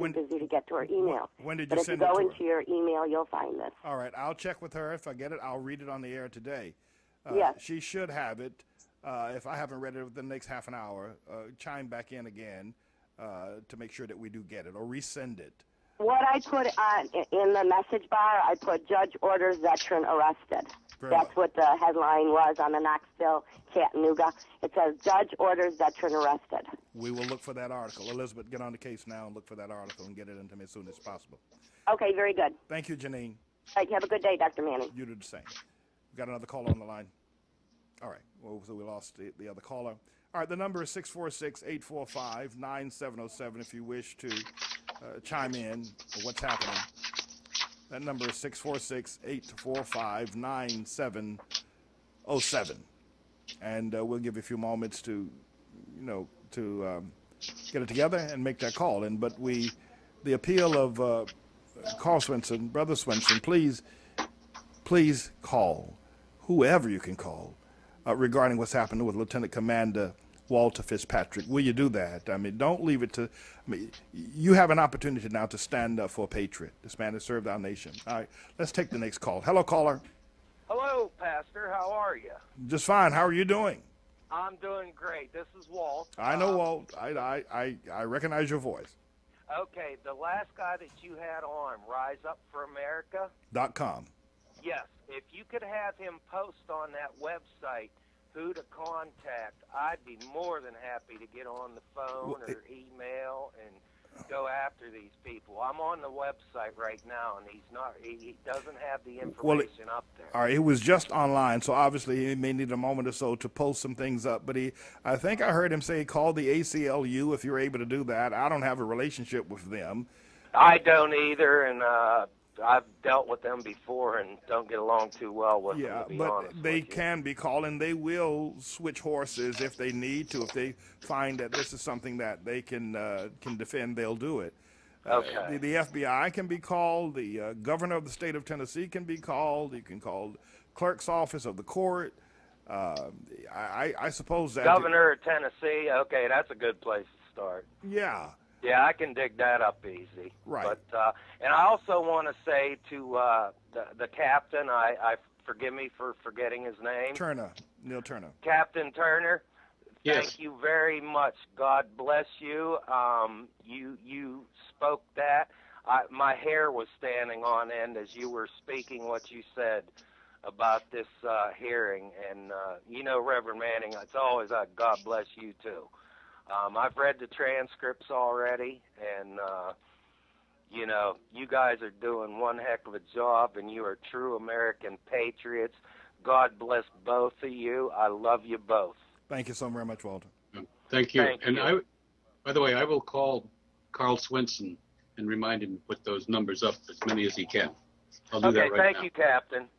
too busy to get to her email. When did but you if you send it go to into your email, you'll find this. All right, I'll check with her. If I get it, I'll read it on the air today. Yes. She should have it. If I haven't read it within the next half an hour, chime back in again to make sure that we do get it, or resend it. What I put on in the message bar, I put Judge orders veteran arrested. That's what the headline was on the Knoxville Chattanooga. It says Judge orders veteran arrested. We will look for that article. Elizabeth, get on the case now and look for that article and get it into me as soon as possible. Okay, very good. Thank you, Janine. All right, have a good day, Dr. Manning. You do the same. We got another caller on the line. All right, well, so we lost the other caller. All right, the number is 646-845-9707 if you wish to chime in on what's happening. That number is 646-845-9707. And we'll give you a few moments to, get it together and make that call. But the appeal of Carl Swenson, Brother Swenson, please call whoever you can call regarding what's happening with Lieutenant Commander Walter Fitzpatrick. Will you do that? I mean, don't leave it to, you have an opportunity now to stand up for a patriot. This man has served our nation. All right, let's take the next call. Hello, caller. Hello, Pastor. How are you? Just fine. How are you doing? I'm doing great. This is Walt. I know Walt. I recognize your voice. Okay, the last guy that you had on, RiseUpForAmerica.com. Yes. If you could have him post on that website who to contact, I'd be more than happy to get on the phone or email and go after these people. I'm on the website right now, and he doesn't have the information up there. All right, it was just online, so obviously he may need a moment or so to post some things up. But I think I heard him say call the ACLU if you're able to do that. I don't have a relationship with them. I don't either, and I've dealt with them before and don't get along too well with them, to be honest but they can be called, and they will switch horses if they need to. If they find that this is something that they can defend, they'll do it. Okay. The FBI can be called. The governor of the state of Tennessee can be called. You can call the clerk's office of the court. I suppose that Governor of Tennessee. Okay, that's a good place to start. Yeah. Yeah, I can dig that up easy. Right. But and I also want to say to the captain, I forgive me for forgetting his name. Neil Turner. Captain Turner. Yes. Thank you very much. God bless you. You spoke that. My hair was standing on end as you were speaking what you said about this hearing. And, Reverend Manning, it's always God bless you, too. I've read the transcripts already, and, you guys are doing one heck of a job, and you are true American patriots. God bless both of you. I love you both. Thank you so very much, Walter. Thank you. Thank you. By the way, I will call Carl Swenson and remind him to put those numbers up, as many as he can. I'll do that right now. Thank you, Captain.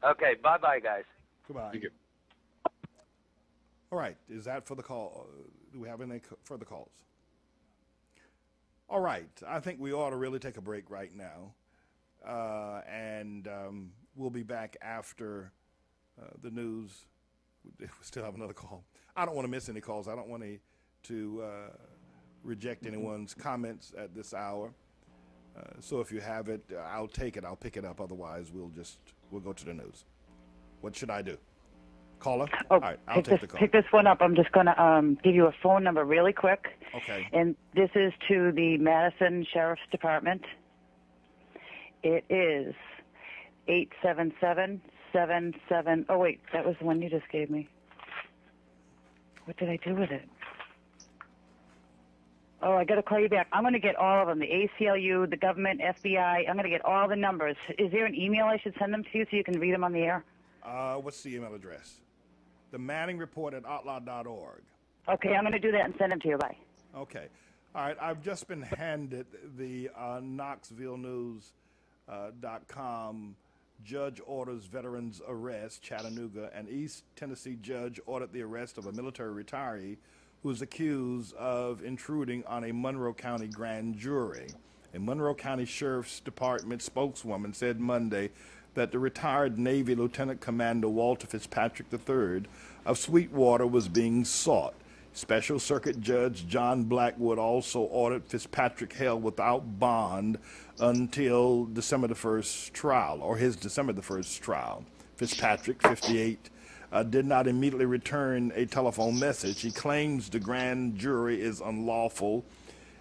Okay, bye-bye, guys. Goodbye. Thank you. All right, is that for the call? Do we have any further calls? All right, I think we ought to really take a break right now, and we'll be back after the news. We still have another call. I don't want to miss any calls. I don't want to reject anyone's comments at this hour. So if you have it, I'll take it. I'll pick it up. Otherwise, we'll go to the news. What should I do? Caller? Oh, all right, I'll take the call. Pick this one up. I'm just going to give you a phone number really quick. Okay. And this is to the Madison Sheriff's Department. It is 877-77. Oh, wait, that was the one you just gave me. What did I do with it? Oh, I got to call you back. I'm going to get all of them, the ACLU, the government, FBI. I'm going to get all the numbers. Is there an email I should send them to you so you can read them on the air? What's the email address? The Manning Report at outlaw.org. Okay, I'm going to do that and send them to you. Bye. Okay. All right, I've just been handed the KnoxvilleNews.com judge orders veterans arrest, Chattanooga. An East Tennessee judge ordered the arrest of a military retiree who is accused of intruding on a Monroe County grand jury. A Monroe County Sheriff's Department spokeswoman said Monday that the retired Navy Lieutenant Commander Walter Fitzpatrick III of Sweetwater was being sought. Special Circuit Judge John Blackwood also ordered Fitzpatrick held without bond until December the 1st trial, or his December the 1st trial. Fitzpatrick, 58, did not immediately return a telephone message. He claims the grand jury is unlawful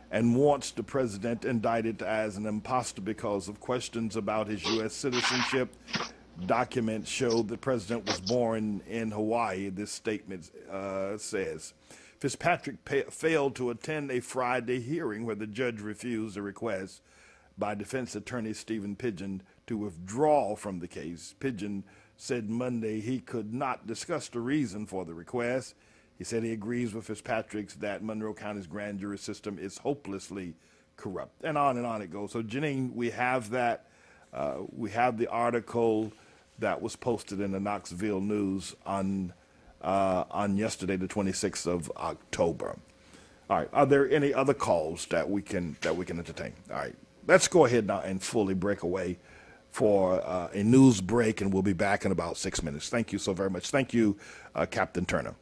and wants the president indicted as an imposter because of questions about his U.S. citizenship. Documents show the president was born in Hawaii, this statement says. Fitzpatrick failed to attend a Friday hearing where the judge refused a request by defense attorney Stephen Pidgeon to withdraw from the case. Pidgeon said Monday he could not discuss the reason for the request. He said he agrees with Fitzpatrick's that Monroe County's grand jury system is hopelessly corrupt. And on it goes. So, Janine, we have that. We have the article that was posted in the Knoxville News on yesterday, the 26th of October. All right. Are there any other calls that we can entertain? All right. Let's go ahead now and fully break away for a news break, and we'll be back in about 6 minutes. Thank you so very much. Thank you, Captain Turner.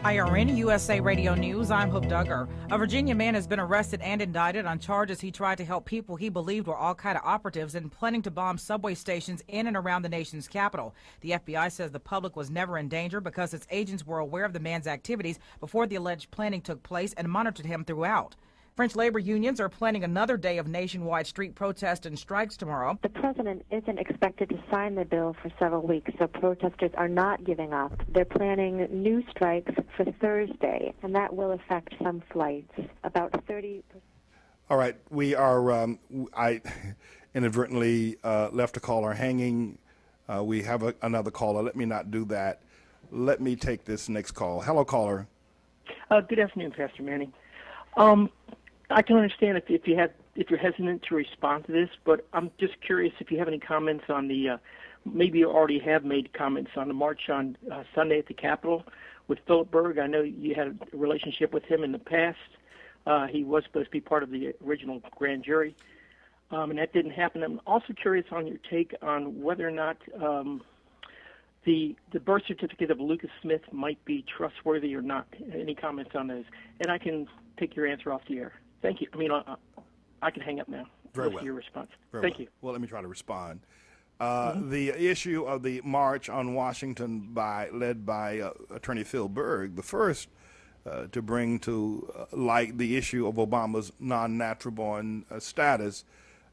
IRN USA Radio News, I'm Hope Duggar. A Virginia man has been arrested and indicted on charges he tried to help people he believed were al-Qaeda operatives and planning to bomb subway stations in and around the nation's capital. The FBI says the public was never in danger because its agents were aware of the man's activities before the alleged planning took place and monitored him throughout. French labor unions are planning another day of nationwide street protests and strikes tomorrow. The president isn't expected to sign the bill for several weeks, so protesters are not giving up. They're planning new strikes for Thursday, and that will affect some flights, about 30%. All right, we are, I inadvertently left a caller hanging. We have another caller. Let me not do that. Let me take this next call. Hello, caller. Good afternoon, Pastor Manning. I can understand if you're hesitant to respond to this, but I'm just curious if you have any comments on the maybe you already have made comments on the march on Sunday at the Capitol with Philip Berg. I know you had a relationship with him in the past. He was supposed to be part of the original grand jury, and that didn't happen. I'm also curious on your take on whether or not the birth certificate of Lucas Smith might be trustworthy or not. Any comments on those? And I can take your answer off the air. Thank you. I mean, I can hang up now. Very well. Your response. Thank you. Well, let me try to respond. The issue of the march on Washington led by Attorney Phil Berg, the first to bring to light the issue of Obama's non-natural born status.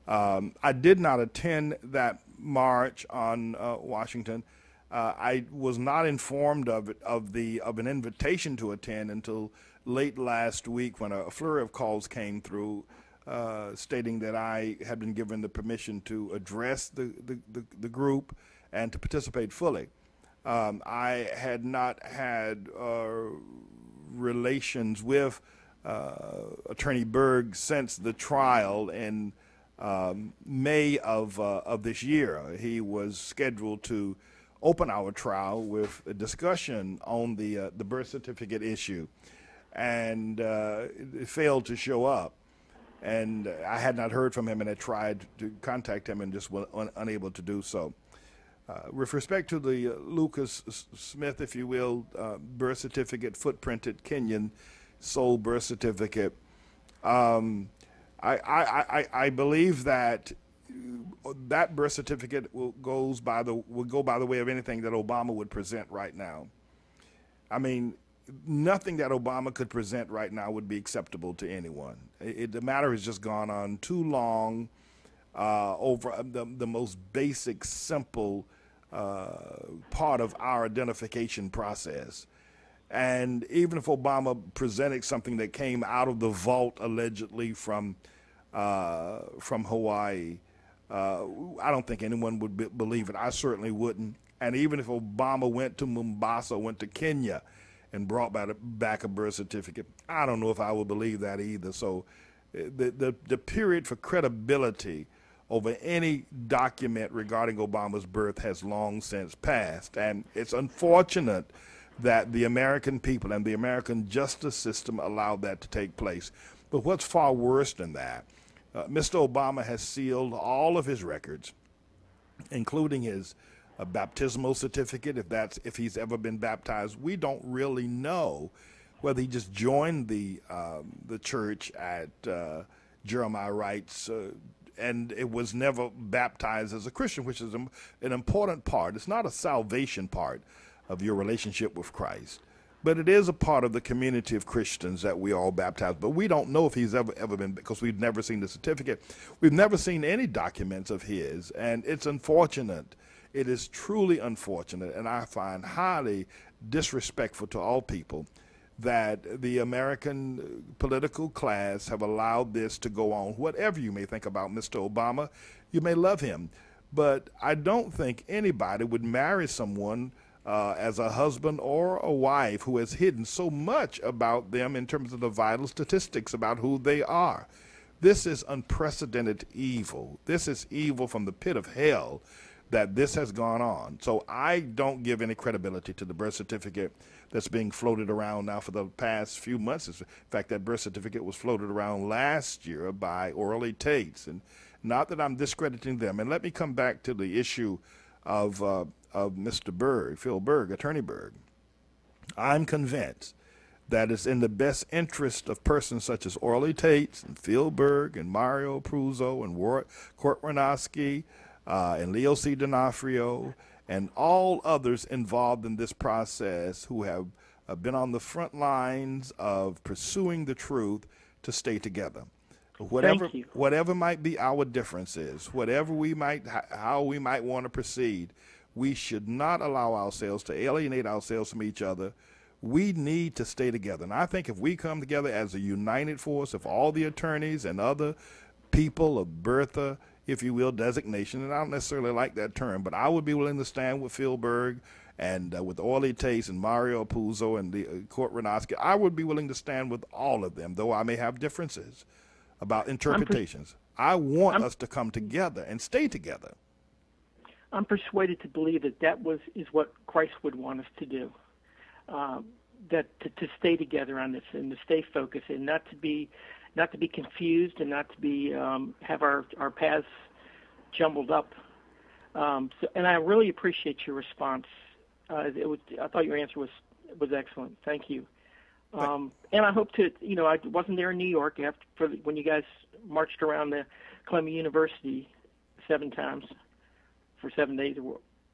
I did not attend that march on Washington. I was not informed of an invitation to attend until late last week when a flurry of calls came through stating that I had been given the permission to address the group and to participate fully. I had not had relations with Attorney Berg since the trial in May of this year. He was scheduled to open our trial with a discussion on the birth certificate issue, and it failed to show up. And I had not heard from him, and I tried to contact him and just was unable to do so. With respect to the Lucas Smith, if you will, birth certificate, footprinted Kenyan sole birth certificate, I believe that that birth certificate will go by the way of anything that Obama would present right now. I mean, nothing that Obama could present right now would be acceptable to anyone. The matter has just gone on too long over the most basic, simple part of our identification process. And even if Obama presented something that came out of the vault allegedly from Hawaii, I don't think anyone would believe it. I certainly wouldn't. And even if Obama went to Mombasa, went to Kenya, and brought back a birth certificate, I don't know if I would believe that either. So the period for credibility over any document regarding Obama's birth has long since passed. And it's unfortunate that the American people and the American justice system allowed that to take place. But what's far worse than that, Mr. Obama has sealed all of his records, including his baptismal certificate, if he's ever been baptized. We don't really know whether he just joined the church at Jeremiah Wright's and it was never baptized as a Christian, which is an important part. It's not a salvation part of your relationship with Christ, but it is a part of the community of Christians that we all baptize. But we don't know if he's ever been, because we've never seen the certificate. We've never seen any documents of his, and it's unfortunate. It is truly unfortunate, and I find highly disrespectful to all people that the American political class have allowed this to go on. Whatever you may think about Mr. Obama, you may love him, but I don't think anybody would marry someone as a husband or a wife who has hidden so much about them in terms of the vital statistics about who they are. This is unprecedented evil. This is evil from the pit of hell that this has gone on. So I don't give any credibility to the birth certificate that's being floated around now for the past few months. In fact, that birth certificate was floated around last year by Orly Tates, and not that I'm discrediting them. And let me come back to the issue of Mr. Berg, Phil Berg, Attorney Berg. I'm convinced that it's in the best interest of persons such as Orly Tates and Phil Berg and Mario Pruzzo and Court Ranowski and Leo C. D'Onofrio and all others involved in this process who have been on the front lines of pursuing the truth to stay together. Whatever might be our differences, how we might want to proceed, we should not allow ourselves to alienate ourselves from each other. We need to stay together. And I think if we come together as a united force, if all the attorneys and other people of Bertha, if you will, designation, and I don't necessarily like that term, but I would be willing to stand with Phil Berg and with Orly Tace and Mario Puzo and the Court Ranowski. I would be willing to stand with all of them, though I may have differences about interpretations. I want us to come together and stay together. I'm persuaded to believe that is what Christ would want us to do, that to stay together on this and to stay focused and not to be confused and not to be have our paths jumbled up. And I really appreciate your response. I thought your answer was excellent. Thank you. And I hope to, I wasn't there in New York when you guys marched around the Columbia University 7 times for 7 days.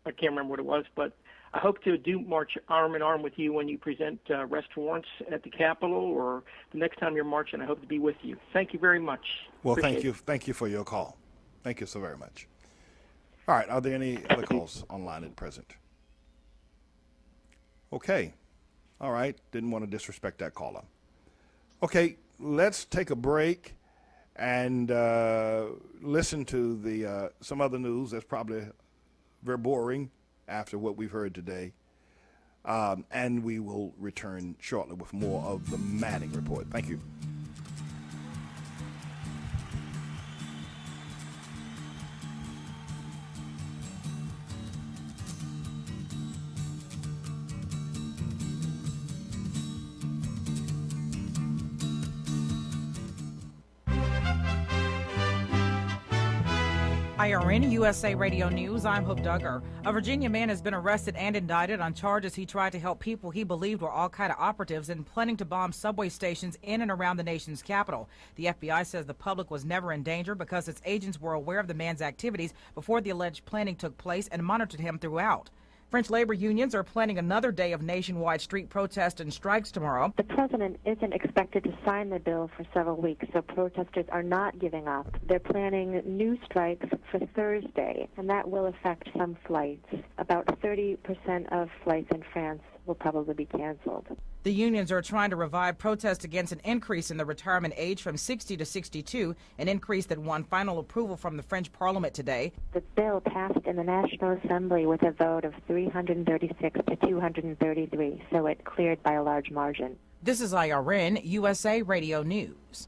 I can't remember what it was, but I hope to march arm in arm with you when you present arrest warrants at the Capitol or the next time you're marching. I hope to be with you. Thank you very much. Well, thank you. Thank you for your call. Thank you so very much. All right. Are there any other calls online at present? Okay. All right. Didn't want to disrespect that caller. Okay. Let's take a break and listen to the some other news that's probably very boring after what we've heard today. And we will return shortly with more of the Manning Report. Thank you. IRN USA Radio News, I'm Hope Duggar. A Virginia man has been arrested and indicted on charges he tried to help people he believed were Al-Qaeda operatives in planning to bomb subway stations in and around the nation's capital. The FBI says the public was never in danger because its agents were aware of the man's activities before the alleged planning took place and monitored him throughout. French labor unions are planning another day of nationwide street protests and strikes tomorrow. The president isn't expected to sign the bill for several weeks, so protesters are not giving up. They're planning new strikes for Thursday, and that will affect some flights. About 30% of flights in France will probably be canceled. The unions are trying to revive protests against an increase in the retirement age from 60 to 62, an increase that won final approval from the French parliament today. The bill passed in the National Assembly with a vote of 336 to 233, so it cleared by a large margin. This is IRN USA Radio News.